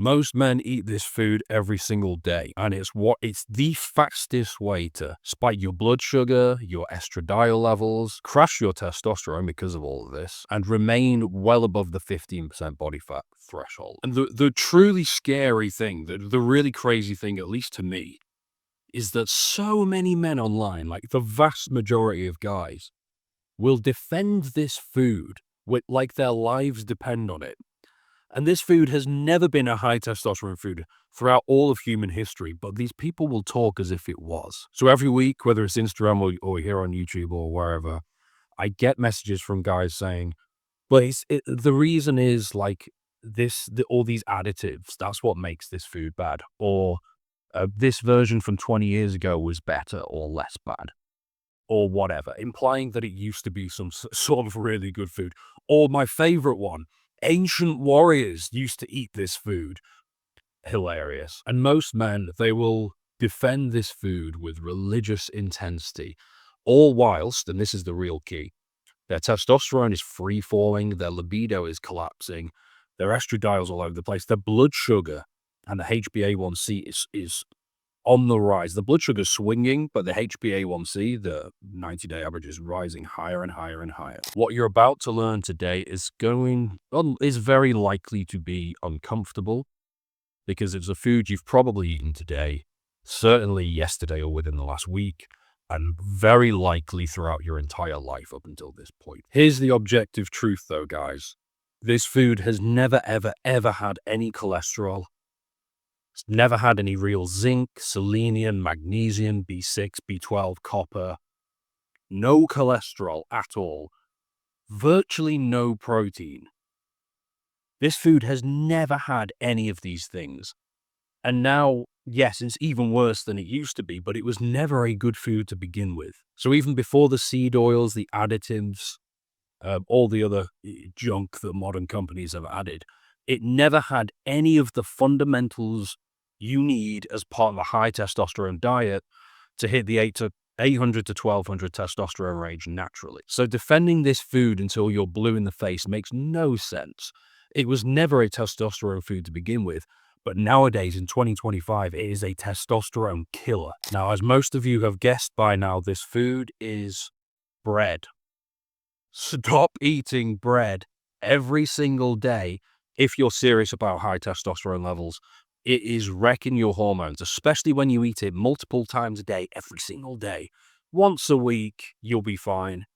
Most men eat this food every single day, and it's the fastest way to spike your blood sugar, your estradiol levels, crash your testosterone because of all of this, and remain well above the 15% body fat threshold. And the truly scary thing, the really crazy thing, at least to me, is that so many men online, like the vast majority of guys, will defend this food with like their lives depend on it. And this food has never been a high testosterone food throughout all of human history, but these people will talk as if it was. So every week, whether it's Instagram or here on YouTube or wherever, I get messages from guys saying, well, the reason is like all these additives, that's what makes this food bad. Or this version from 20 years ago was better or less bad. Or whatever, implying that it used to be some sort of really good food. Or my favorite one, ancient warriors used to eat this food. Hilarious. And most men, they will defend this food with religious intensity, all whilst, and this is the real key, their testosterone is free falling, their libido is collapsing, their estradiols all over the place, their blood sugar and the HbA1c is on the rise. The blood sugar's swinging, but the HbA1c, the 90-day average, is rising higher and higher and higher. What you're about to learn today is very likely to be uncomfortable because it's a food you've probably eaten today, certainly yesterday or within the last week, and very likely throughout your entire life up until this point. Here's the objective truth though, guys. This food has never, ever, ever had any cholesterol. It's never had any real zinc, selenium, magnesium, B6, B12, copper. No cholesterol at all. Virtually no protein. This food has never had any of these things. And now, yes, it's even worse than it used to be, but it was never a good food to begin with. So even before the seed oils, the additives, all the other junk that modern companies have added, it never had any of the fundamentals you need as part of a high testosterone diet to hit the 800 to 1200 testosterone range naturally. So defending this food until you're blue in the face makes no sense. It was never a testosterone food to begin with, but nowadays in 2025, it is a testosterone killer. Now, as most of you have guessed by now, this food is bread. Stop eating bread every single day if you're serious about high testosterone levels. It is wrecking your hormones, especially when you eat it multiple times a day, every single day. Once a week, you'll be fine.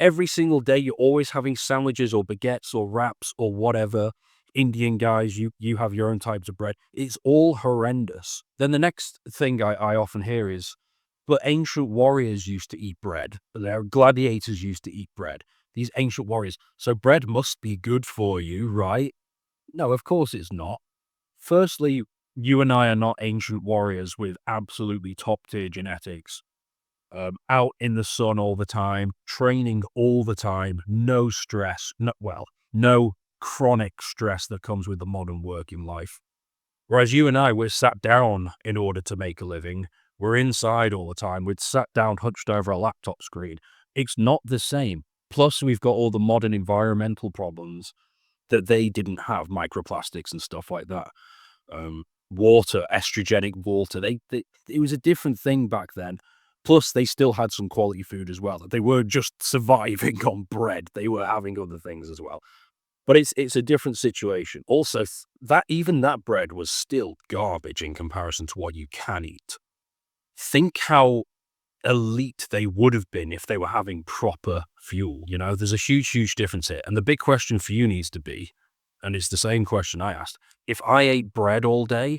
Every single day, you're always having sandwiches or baguettes or wraps or whatever. Indian guys, you have your own types of bread. It's all horrendous. Then the next thing I often hear is, but ancient warriors used to eat bread. Their gladiators used to eat bread. These ancient warriors. So bread must be good for you, right? No, of course it's not. Firstly, you and I are not ancient warriors with absolutely top-tier genetics, out in the sun all the time, training all the time, no stress, no chronic stress that comes with the modern working life. Whereas you and I, we're sat down in order to make a living. We're inside all the time. We're sat down, hunched over a laptop screen. It's not the same. Plus, we've got all the modern environmental problems that they didn't have, microplastics and stuff like that. Water, estrogenic water. It was a different thing back then. Plus, they still had some quality food as well. They weren't just surviving on bread. They were having other things as well. But it's a different situation. Also, even that bread was still garbage in comparison to what you can eat. Think how elite they would have been if they were having proper fuel. You know, there's a huge, huge difference here. And the big question for you needs to be, and it's the same question I asked, if I ate bread all day,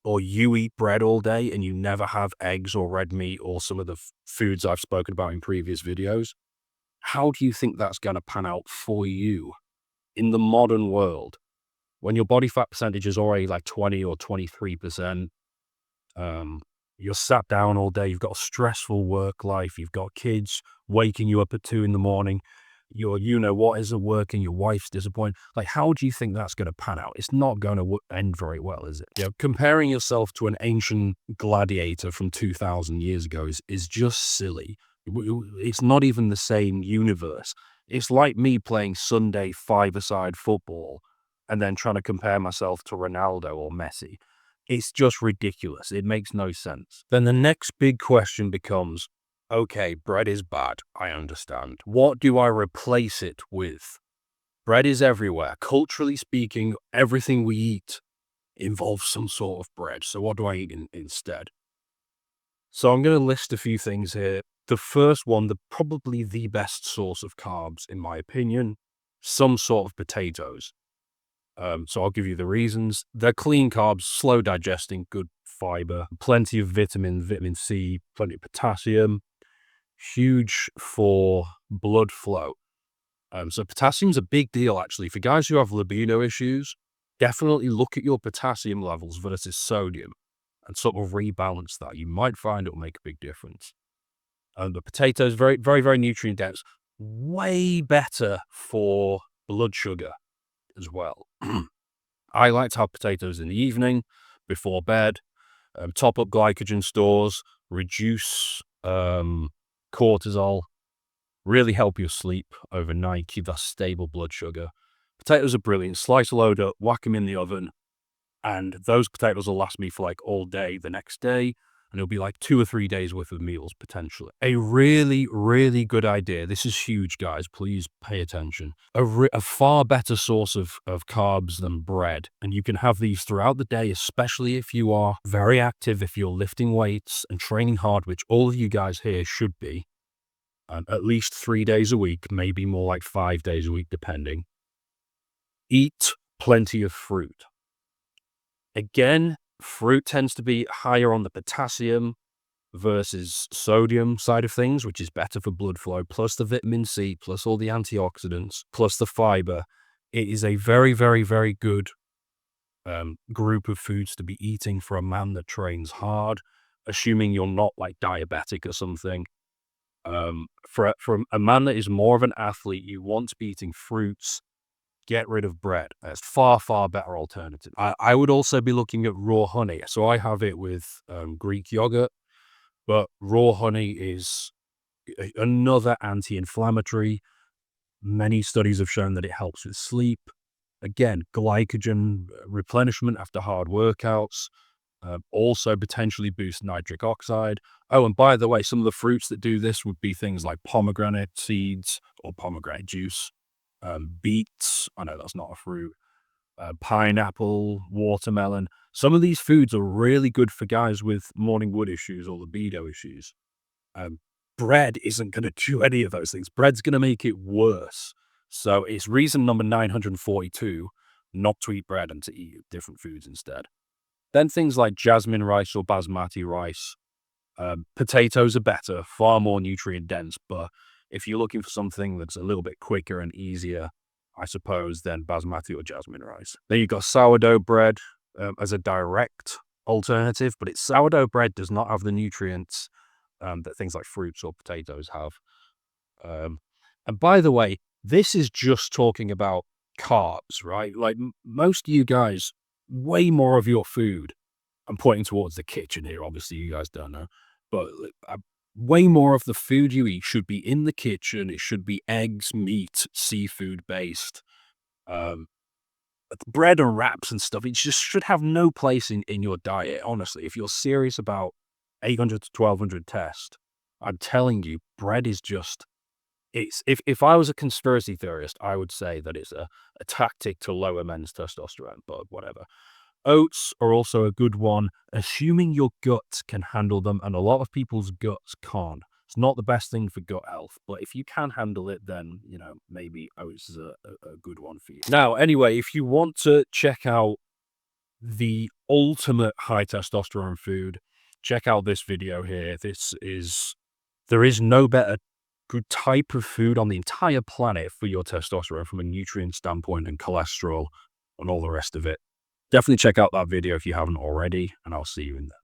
or you eat bread all day and you never have eggs or red meat or some of the foods I've spoken about in previous videos, how do you think that's going to pan out for you in the modern world when your body fat percentage is already like 20 or 23%? You're sat down all day, you've got a stressful work life, you've got kids waking you up at 2 a.m, your what isn't working, your wife's disappointed. Like, how do you think that's going to pan out? It's not going to end very well, is it? You know, comparing yourself to an ancient gladiator from 2,000 years ago is just silly. It's not even the same universe. It's like me playing Sunday five-a-side football and then trying to compare myself to Ronaldo or Messi. It's just ridiculous. It makes no sense. Then the next big question becomes, okay, bread is bad. I understand. What do I replace it with? Bread is everywhere. Culturally speaking, everything we eat involves some sort of bread. So what do I eat instead? So I'm going to list a few things here. The first one, probably the best source of carbs, in my opinion, some sort of potatoes. So I'll give you the reasons. They're clean carbs, slow digesting, good fiber, plenty of vitamin C, plenty of potassium, huge for blood flow. So potassium's a big deal, actually. For guys who have libido issues, definitely look at your potassium levels versus sodium and sort of rebalance that. You might find it'll make a big difference. The potatoes, very, very, very nutrient dense. Way better for blood sugar as well. I like to have potatoes in the evening before bed. Top up glycogen stores, reduce cortisol, really help your sleep overnight, keep that stable blood sugar. Potatoes are brilliant. Slice a load up, whack them in the oven, and those potatoes will last me for like all day the next day, and it'll be like 2 or 3 days worth of meals potentially. A really, really good idea. This is huge, guys. Please pay attention. A far better source of carbs than bread, and you can have these throughout the day, especially if you are very active, if you're lifting weights and training hard, which all of you guys here should be, and at least 3 days a week, maybe more like 5 days a week, depending. Eat plenty of fruit. Again, fruit tends to be higher on the potassium versus sodium side of things, which is better for blood flow, plus the vitamin C, plus all the antioxidants, plus the fiber. It is a very, very, very good group of foods to be eating for a man that trains hard, assuming you're not like diabetic or something. For a man that is more of an athlete, you want to be eating fruits. Get rid of bread. It's far, far better alternative. I would also be looking at raw honey. So I have it with Greek yogurt, but raw honey is another anti-inflammatory. Many studies have shown that it helps with sleep. Again, glycogen replenishment after hard workouts. Also potentially boost nitric oxide. Oh, and by the way, some of the fruits that do this would be things like pomegranate seeds or pomegranate juice. Beets, I know that's not a fruit, pineapple, watermelon. Some of these foods are really good for guys with morning wood issues or libido issues. Bread isn't going to do any of those things. Bread's going to make it worse. So it's reason number 942 not to eat bread and to eat different foods instead. Then things like jasmine rice or basmati rice. Potatoes are better, far more nutrient dense, but if you're looking for something that's a little bit quicker and easier, I suppose, then basmati or jasmine rice. Then you've got sourdough bread as a direct alternative, but sourdough bread does not have the nutrients that things like fruits or potatoes have. And by the way, this is just talking about carbs, right? Like most of you guys, way more of your food, I'm pointing towards the kitchen here, obviously you guys don't know, but way more of the food you eat should be in the kitchen. It should be eggs, meat, seafood based. Bread and wraps and stuff, it just should have no place in your diet, honestly. If you're serious about 800 to 1200 test, I'm telling you, bread is just, if I was a conspiracy theorist, I would say that it's a tactic to lower men's testosterone, but whatever. Oats are also a good one, assuming your gut can handle them, and a lot of people's guts can't. It's not the best thing for gut health, but if you can handle it, then, maybe oats is a good one for you. Now, anyway, if you want to check out the ultimate high testosterone food, check out this video here. There is no better good type of food on the entire planet for your testosterone from a nutrient standpoint and cholesterol and all the rest of it. Definitely check out that video if you haven't already, and I'll see you in there.